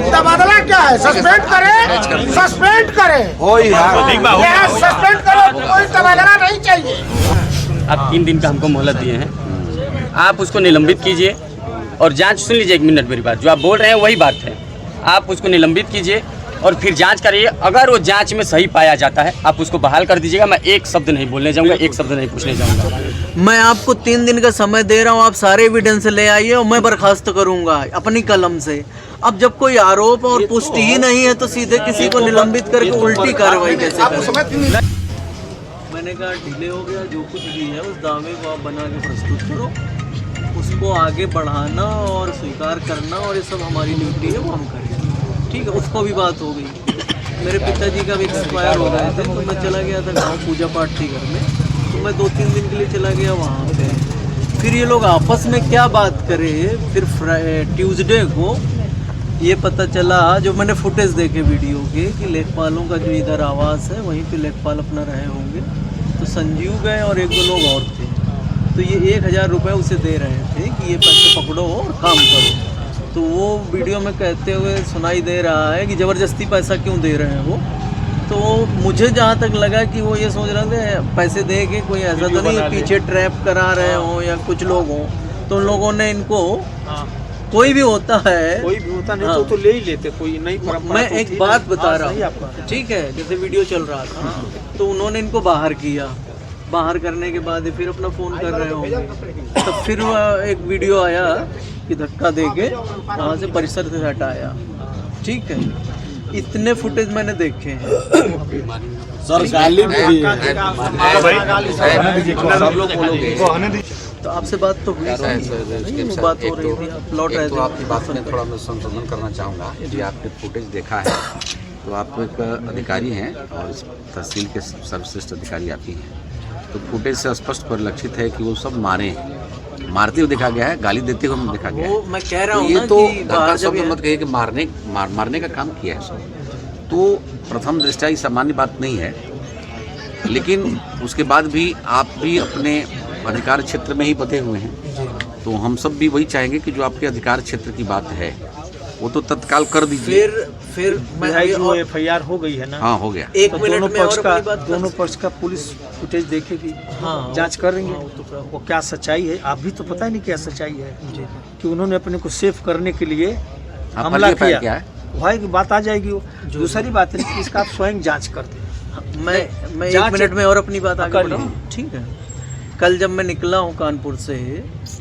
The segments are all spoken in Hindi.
तबादला क्या है? सस्पेंड करे, सस्पेंड करे, सस्पेंड करो, कोई तबादला नहीं चाहिए। आप 3 दिन का हमको मोहलत दिए हैं, आप उसको निलंबित कीजिए और जांच सुन लीजिए। 1 मिनट मेरी बात, जो आप बोल रहे हैं वही बात है। आप उसको निलंबित कीजिए और फिर जांच करिए। अगर वो जांच में सही पाया जाता है आप उसको बहाल कर दीजिएगा। मैं एक शब्द नहीं बोलने जाऊंगा, एक शब्द नहीं पूछने जाऊंगा। मैं आपको 3 दिन का समय दे रहा हूँ, आप सारे एविडेंस ले आइए और मैं बर्खास्त करूंगा अपनी कलम से। अब जब कोई आरोप और पुष्टि ही नहीं है तो सीधे किसी को निलंबित करके उल्टी कार्रवाई कैसे करें? मैंने कहा डिले हो गया, जो कुछ भी है उस दावे को आप बना के प्रस्तुत करो, उसको आगे बढ़ाना और स्वीकार करना, और ये सब हमारी ड्यूटी है, वो हम करेंगे। ठीक है, उसको भी बात हो गई। मेरे पिताजी का भी एक्सपायर हो रहे थे तो मैं चला गया था गाँव, पूजा पाठ थी घर में, तो मैं 2-3 दिन के लिए चला गया वहाँ पे। फिर ये लोग आपस में क्या बात करे, फिर ट्यूसडे को ये पता चला, जो मैंने फुटेज देखे वीडियो के, कि लेखपालों का जो इधर आवास है वहीं पे लेखपाल अपना रहे होंगे, तो संजीव गए और 1-2 लोग और थे, तो ये 1000 रुपये उसे दे रहे थे कि ये पैसे पकड़ो और काम करो। तो वो वीडियो में कहते हुए सुनाई दे रहा है कि ज़बरदस्ती पैसा क्यों दे रहे हैं वो। तो मुझे जहाँ तक लगा कि वो ये सोच रहे थे पैसे दे के कोई ऐसा तो नहीं पीछे ट्रैप करा रहे हों या कुछ लोग हों, तो उन लोगों ने इनको कोई भी होता नहीं तो ले ही लेते, कोई नहीं। मैं एक बात बता रहा हूँ, ठीक है, जैसे वीडियो चल रहा था तो उन्होंने इनको बाहर किया, बाहर करने के बाद फिर अपना फ़ोन कर रहे होंगे, तो फिर एक वीडियो आया कि धक्का देके वहाँ से परिसर से हटाया। ठीक है, इतने फुटेज मैंने देखे हैं। सर गाली तो आपसे बात तो हुई, बात हो रही थी, आप लौट रहे थे। आपकी बात में थोड़ा मैं संशोधन करना चाहूँगा। यदि आपने फुटेज देखा है तो आप एक अधिकारी हैं और इस तहसील के सर्वश्रेष्ठ अधिकारी आप ही हैं, तो फुटेज से स्पष्ट परिलक्षित है कि वो सब मारते हुए देखा गया है, गाली देते हुए देखा गया है। मैं कह रहा हूँ ये तो धक्का शब्द मत कहिए कि मारने का काम किया है सब, तो प्रथम दृष्टया ये सामान्य बात नहीं है, लेकिन उसके बाद भी आप भी अपने अधिकार क्षेत्र में ही बंधे हुए हैं, तो हम सब भी वही चाहेंगे कि जो आपके अधिकार क्षेत्र की बात है वो तो तत्काल कर दीजिए। फिर मैं जो FIR हो गई है ना, हाँ हो गया, एक मिनट में और अपनी बात दोनों पक्ष का पुलिस फुटेज देखेगी, हाँ, जांच करेंगे वो क्या सच्चाई है। आप भी तो पता नहीं क्या सच्चाई है कि उन्होंने अपने को सेफ करने के लिए हमला किया है, वही की बात आ जाएगी। वो दूसरी बात है इसका आप स्वयं जांच कर दें। मैं 1 मिनट में और अपनी बात आगे बढ़ाऊं, ठीक है। कल जब मैं निकला हूँ कानपुर से,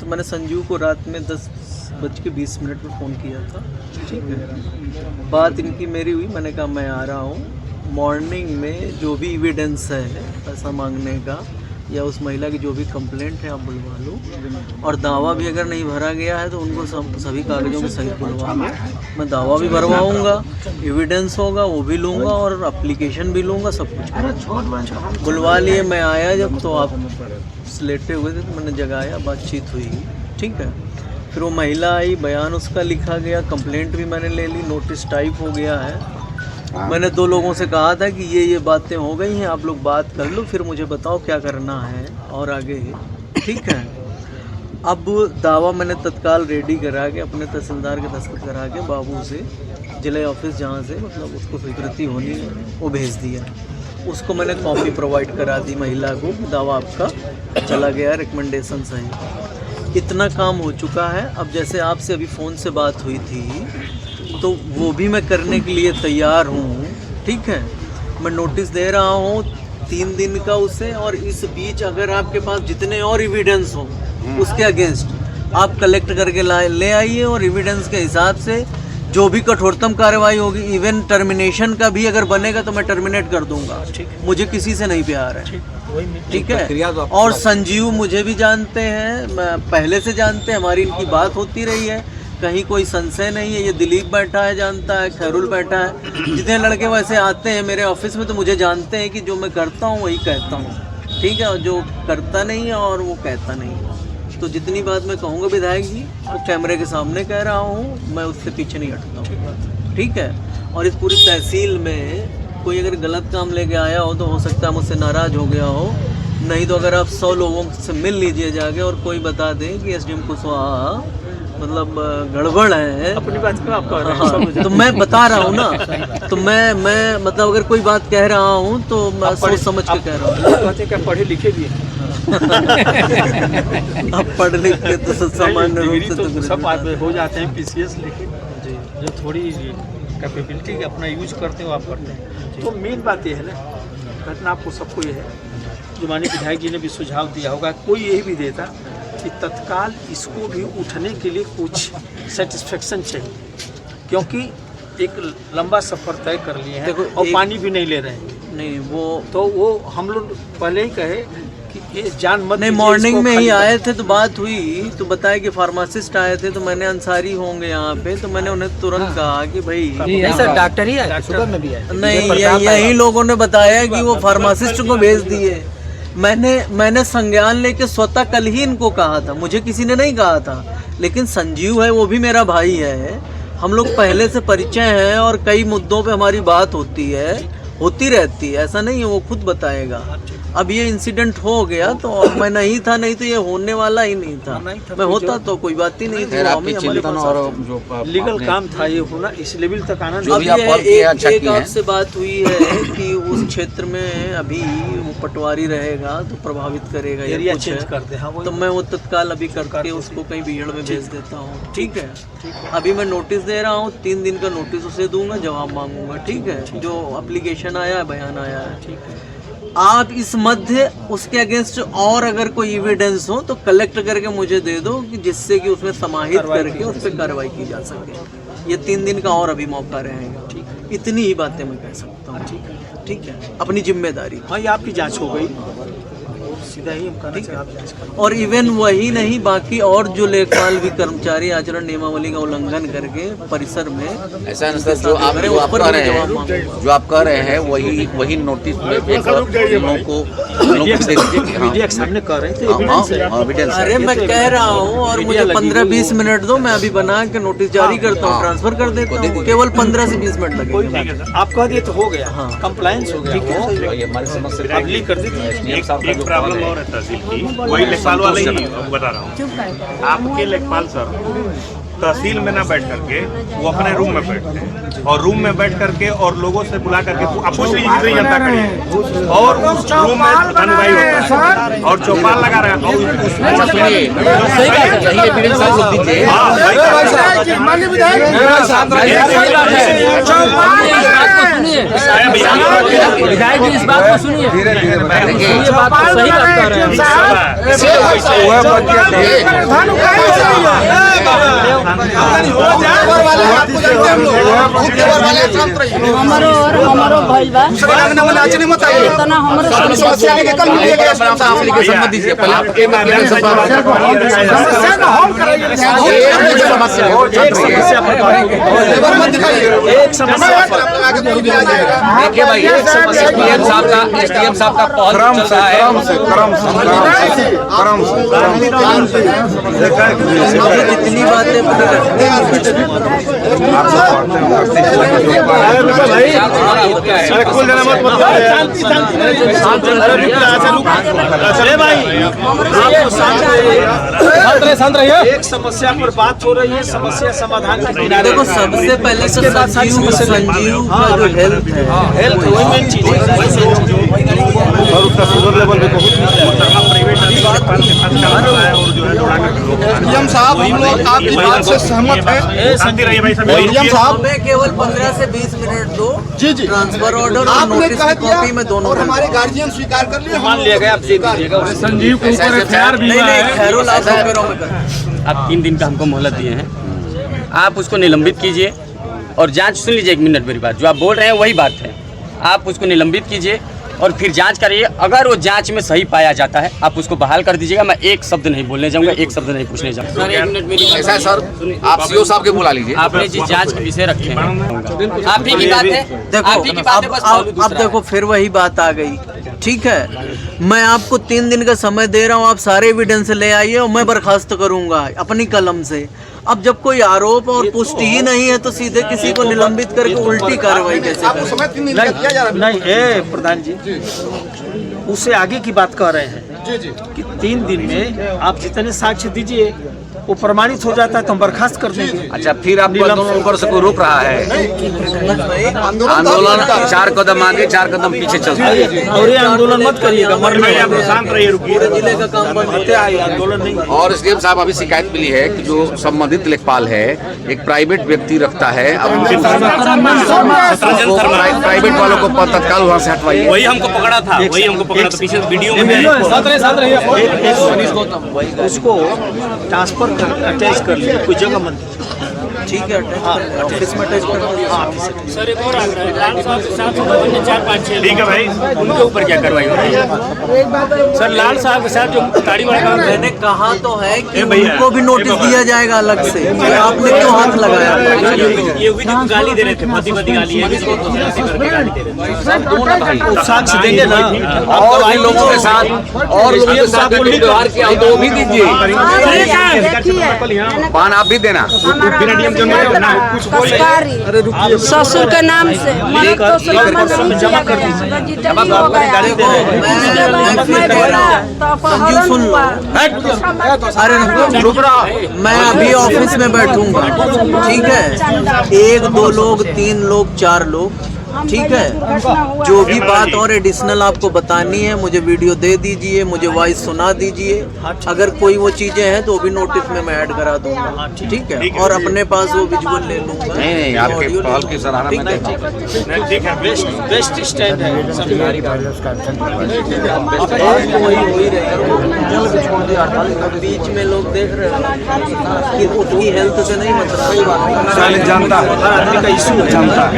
तो मैंने संजीव को रात में 10:20 में फ़ोन किया था। ठीक है, बात इनकी मेरी हुई, मैंने कहा मैं आ रहा हूँ, मॉर्निंग में जो भी एविडेंस है पैसा मांगने का या उस महिला की जो भी कंप्लेंट है आप बुलवा लो, और दावा भी अगर नहीं भरा गया है तो उनको सभी कागजों के सहित बुलवा लो। मैं दावा भी भरवाऊँगा, एविडेंस होगा वो भी लूँगा और एप्लीकेशन भी लूँगा, सब कुछ बुलवा लिए। मैं आया जब तो आप लेटे हुए थे तो मैंने जगाया, बातचीत हुई, ठीक है। फिर वो महिला आई, बयान उसका लिखा गया, कंप्लेंट भी मैंने ले ली, नोटिस टाइप हो गया है। मैंने 2 लोगों से कहा था कि ये बातें हो गई हैं, आप लोग बात कर लो, फिर मुझे बताओ क्या करना है और आगे, ठीक है। अब दावा मैंने तत्काल रेडी करा के अपने तहसीलदार के दस्तखत करा के बाबू से जिले ऑफिस जहाँ से मतलब उसको स्वीकृति होनी है वो भेज दिया। उसको मैंने कॉपी प्रोवाइड करा दी महिला को, दावा आपका चला गया, रिकमेंडेशन सही। इतना काम हो चुका है। अब जैसे आपसे अभी फ़ोन से बात हुई थी तो वो भी मैं करने के लिए तैयार हूँ, ठीक है। मैं नोटिस दे रहा हूँ 3 दिन का उसे, और इस बीच अगर आपके पास जितने और एविडेंस हो उसके अगेंस्ट आप कलेक्ट करके ले आइए, और एविडेंस के हिसाब से जो भी कठोरतम कार्रवाई होगी, इवन टर्मिनेशन का भी अगर बनेगा तो मैं टर्मिनेट कर दूंगा। मुझे किसी से नहीं प्यार है, ठीक है। और संजीव मुझे भी जानते हैं, पहले से जानते हैं, हमारी इनकी बात होती रही है, कहीं कोई संशय नहीं है। ये दिलीप बैठा है जानता है, खैरुल बैठा है, जितने लड़के वैसे आते हैं मेरे ऑफिस में तो मुझे जानते हैं कि जो मैं करता हूँ वही कहता हूँ, ठीक है, और जो करता नहीं है और वो कहता नहीं है। तो जितनी बात मैं कहूँगा विधायक जी वो कैमरे के सामने कह रहा हूँ, मैं उससे पीछे नहीं हटता हूँ, ठीक है। और इस पूरी तहसील में कोई अगर गलत काम लेके आया हो तो हो सकता है मुझसे नाराज़ हो गया हो, नहीं तो अगर आप 100 लोगों से मिल लीजिए जाके और कोई बता दें कि SDM कुशवाहा मतलब गड़बड़ है। अपनी बात क्यों आप कह रहे हैं? हाँ, सब तो मैं बता रहा हूँ ना, तो मैं मतलब अगर कोई बात कह रहा हूँ तो मैं सोच समझ के कह रहा हूँ। कहते क्या पढ़े लिखे भी हैं? अब पढ़ लिख के तो सामान्य रूप से तो सब तो आदमी हो जाते हैं पीसीएस, लेकिन जो थोड़ी कैपेबिलिटी अपना यूज करते हो आप करते हैं। तो मेन बात ये है ना, घटना आपको सबको ये है, जो माननीय विधायक जी ने भी सुझाव दिया होगा, कोई यही भी देता कि तत्काल इसको भी उठने के लिए कुछ सेटिस्फेक्शन चाहिए, क्योंकि एक लंबा सफ़र तय कर लिए हैं और पानी भी नहीं ले रहे हैं। नहीं वो हम लोग पहले ही कहे कि ये जान मत नहीं, दीजिए, मॉर्निंग इसको में ही खाली आए थे तो बात हुई, तो बताया कि फार्मासिस्ट आए थे, तो मैंने अंसारी होंगे यहाँ पे, तो मैंने उन्हें तुरंत कहा कि भाई सर डॉक्टर ही आए, सुबह में भी आए। नहीं, यही लोगों ने बताया कि वो फार्मासिस्ट को भेज दिए। मैंने संज्ञान लेके स्वतः कल ही इनको कहा था, मुझे किसी ने नहीं कहा था, लेकिन संजीव है, वो भी मेरा भाई है, हम लोग पहले से परिचय हैं और कई मुद्दों पे हमारी बात होती रहती है, ऐसा नहीं है, वो खुद बताएगा। अब ये इंसिडेंट हो गया तो मैं नहीं था, नहीं तो ये होने वाला ही नहीं था। मैं होता तो कोई बात ही नहीं थी। आपकी चिंतन और जो लीगल काम था ये होना, इस लेवल तक आना जो भी अब आप कॉल किए, अच्छा एक किए हैं। आपसे बात हुई है कि उस क्षेत्र में अभी वो पटवारी रहेगा तो प्रभावित करेगा या एरिया कुछ चेंज है, करते हैं। हाँ, तो मैं वो तत्काल अभी करके उसको कहीं भीड़ में भेज देता हूँ। ठीक है, अभी मैं नोटिस दे रहा हूँ, 3 दिन का नोटिस उसे दूंगा, जवाब मांगूंगा। ठीक है, जो एप्लीकेशन आया है, बयान आया है, ठीक है। आप इस मध्य उसके अगेंस्ट और अगर कोई एविडेंस हो तो कलेक्ट करके मुझे दे दो, कि जिससे कि उसमें समाहित करके उस पर कार्रवाई की जा सके। ये 3 दिन का और अभी मौका रहेगा। ठीक है, इतनी ही बातें मैं कह सकता हूँ। ठीक है, अपनी जिम्मेदारी। हाँ, ये आपकी जांच हो गई, सीधा ही हम कहना चाहिए आप जांच करें। और इवन वही नहीं, बाकी और जो लेखपाल भी कर्मचारी आचरण नियमावली का उल्लंघन करके परिसर में, ऐसा है ना सर, जो आप कह रहे हैं वही नोटिस में एक लोगों को नोटिस दे दीजिए कि हाँ, मीडिया के सामने कर रहे थे, एविडेंस है। अरे मैं कह रहा हूँ, और मुझे 15-20 मिनट दो, मैं अभी बना के नोटिस जारी करता हूँ, ट्रांसफर कर देता हूँ। केवल 15 से 20 मिनट लगेगा। आप कह दिए तो हो गया, कंप्लायंस हो गया। ये हमारी समस्या आप लीक कर दीजिए। एक प्रॉब्लम और है तहसील की, वही लेखपाल वाले ही बता रहा हूँ। आपके लेखपाल सर तहसील में ना बैठ करके वो अपने रूम में बैठते हैं, और रूम में बैठ करके और लोगों से बुला करके आप पूछ लीजिए जितनी जनता खड़ी है, और उस रूम में धनुभाई होता है और चौपाल लगा रहे हैं, और विधायक जी इस बात को सुनिए, ये बात तो सही बात कर रहे हैं। हमारो भइल बा इतना हमरो समस्या है कि कल एप्लीकेशन मत दीजिए, पहले आप एक समस्या देखिए भाई, एसडीएम साहब का पहल चल रहा है। जितनी बातें एक समस्या पर बात हो रही है, समस्या समाधान के किनारे। देखो, सबसे पहले तो संजीव का जो हेल्थ है, हेल्थ वही मेन चीज है, और उसका शुगर लेवल भी बहुत प्राइवेट लेखपाल के साथ चल रहा है, और जो है दौड़ा करके डीएम साहब, हम लोग आपकी बात से सहमत हैं। शांति रहिए भाई डीएम साहब, हमें केवल 15 से 20 मिनट दो। जी जी, ट्रांसफर ऑर्डर और आपने नोटिस कह की कॉपी में दोनों और हमारे गार्जियन स्वीकार कर लिए, मान लिया गया, आप दे दीजिएगा। संजीव को ऊपर एफआईआर भी हुआ है। खैरुल आप पेरों में कर। आप 3 दिन का हमको मोहलत दिए हैं, आप उसको निलंबित कीजिए और जांच सुन लीजिए। 1 मिनट मेरी बात, जो आप बोल रहे हैं वही बात है। आप उसको निलंबित कीजिए और फिर जांच करिए। अगर वो जांच में सही पाया जाता है, आप उसको बहाल कर दीजिएगा। मैं एक शब्द नहीं बोलने जाऊंगा, एक शब्द नहीं पूछने जाऊंगा। सर 1 मिनट मेरी ऐसा है सर, आप सीओ साहब के बुला लीजिए। आपने जिस जांच के विषय रखे हैं, आप ही की बात है, आप ही की बात है, बस अब देखो फिर वही बात आ गई। ठीक है, मैं आपको 3 दिन का समय दे रहा हूँ, आप सारे एविडेंस ले आइए और मैं बर्खास्त करूंगा अपनी कलम से। अब जब कोई आरोप और पुष्टि ही नहीं है तो सीधे किसी को निलंबित करके उल्टी कार्रवाई कैसे आपको समय 3 दिन का दिया जा रहा है। नहीं, प्रधान जी उससे आगे की बात कह रहे हैं जी जी, कि 3 दिन में आप जितने साक्ष्य दीजिए वो प्रमाणित हो जाता है तो हम बर्खास्त कर देंगे। अच्छा, फिर आपको आंदोलन से कोई रोक रहा है? आंदोलन 4 कदम आगे 4 कदम पीछे चलता है। और ये आंदोलन मत करिएगा, मरने आप शांत रहिए, रुकिए। जिले का काम बंद हत्या है, आंदोलन नहीं। और एसडीएम साहब, अभी शिकायत मिली है कि जो संबंधित लेखपाल है एक प्राइवेट व्यक्ति रखता है, अब प्राइवेट वालों को तत्काल वहाँ से हटवाइए। वही हमको पकड़ा था, पीछे वीडियो में उसको ट्रांसफर कर, अटैच कर लिया, कोई जगह मत दीजिए। ठीक है, ऑफिस में अटैच कर दीजिए। सर एक और आग्रह है, लाल साहब के साथ 4-5-6 ठीक है भाई, उनके ऊपर क्या कार्रवाई हो रही है? सर लाल साहब के साथ जो ताड़ी वाला काम है, मैंने कहा तो है कि भैया, उनको भी नोटिस दिया जाएगा अलग से। ये आपने क्यों हाथ लगाया? ये भी तो गाली दे रहे थे, पति गाली है, इसको करके गाली दे रहे थे। साक्ष्य देंगे ना, और भी लोगों के साथ व्यवहार किया हो तो वो भी दीजिए। पान आप भी देना। ससुर के नाम से मरद तो सुलेमान सिंह जमा कर दीजिए। रजिस्ट्री हो गया। मैं बोला तो अपहरण हुआ। अरे रुक रहा, मैं अभी ऑफिस में बैठूंगा, ठीक है? 1 2 लोग 3 लोग 4 लोग, ठीक है? जो भी बात और एडिशनल आपको बतानी है मुझे वीडियो दे दीजिए, मुझे वॉइस सुना दीजिए। अगर कोई वो चीजें हैं तो भी नोटिस में मैं ऐड करा दूंगा, ठीक है? और अपने पास वो विजुअल ले लूंगा। नहीं, आपके पहल की सराहना ठीक मैंने है, ठीक है, बेस्ट स्टैंड है। बीच में लोग देख रहे हैं कि उसकी हेल्थ से नहीं मतलब जानता है, हर आदमी का इशू जानता है।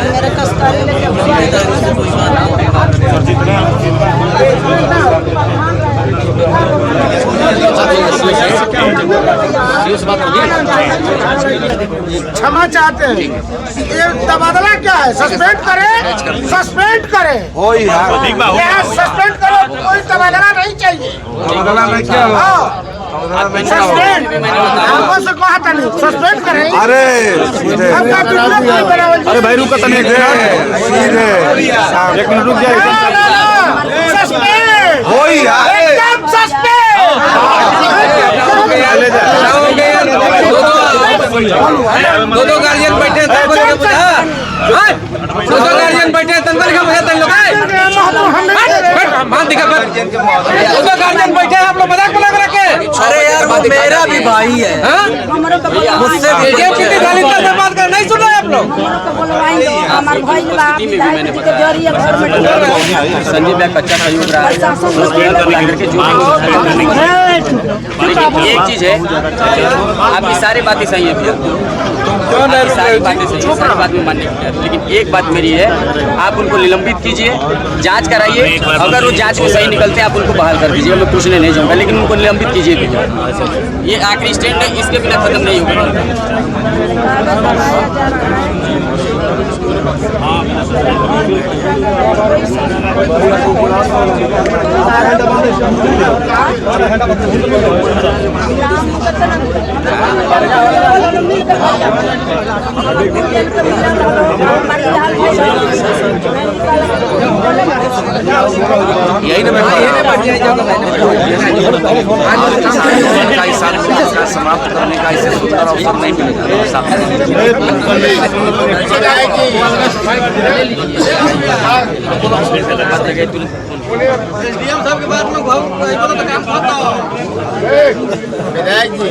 मेरे कस्कारी क्षमा चाहते हैं, ये तबादला क्या है? सस्पेंड करे, सस्पेंड करे, सस्पेंड करो, कोई तबादला नहीं चाहिए। सस्पेंड हमको से कहा था नहीं, सस्पेंड करें। अरे भाई रुको तनिक, एक मिनट रुक जाइए। सस्पेंड हो एकदम सस्पेंड। दो गार्जियन बैठे हैं, दो गार्जियन बैठे हैं, तंत्र का मुझे तन लोग गार्जियन बैठे हैं, आप लोग मजाक बना कर रखे। अरे यार वो मेरा भी भाई है, मुझसे कितनी गाली से बात कर, नहीं सुन रहे आप लोग? संजय भैया कच्चा सहयोग रहा है। एक चीज है, आपकी सारी बातें सही है भैया, आपकी सारी बातें सही है, सारी बात में मानने की है। लेकिन एक बात मेरी है, आप उनको निलंबित कीजिए, जांच कराइए, अगर वो जांच में सही निकलते हैं आप उनको बहाल कर दीजिए, मैं पूछने नहीं जाऊँगा, लेकिन उनको निलंबित कीजिए भैया। ये आखिरी स्टैंड है, इसके बिना खत्म नहीं होगा। यही ना समाप्त करने का इससे सुंदर अवसर नहीं मिलेगा। विधायक जी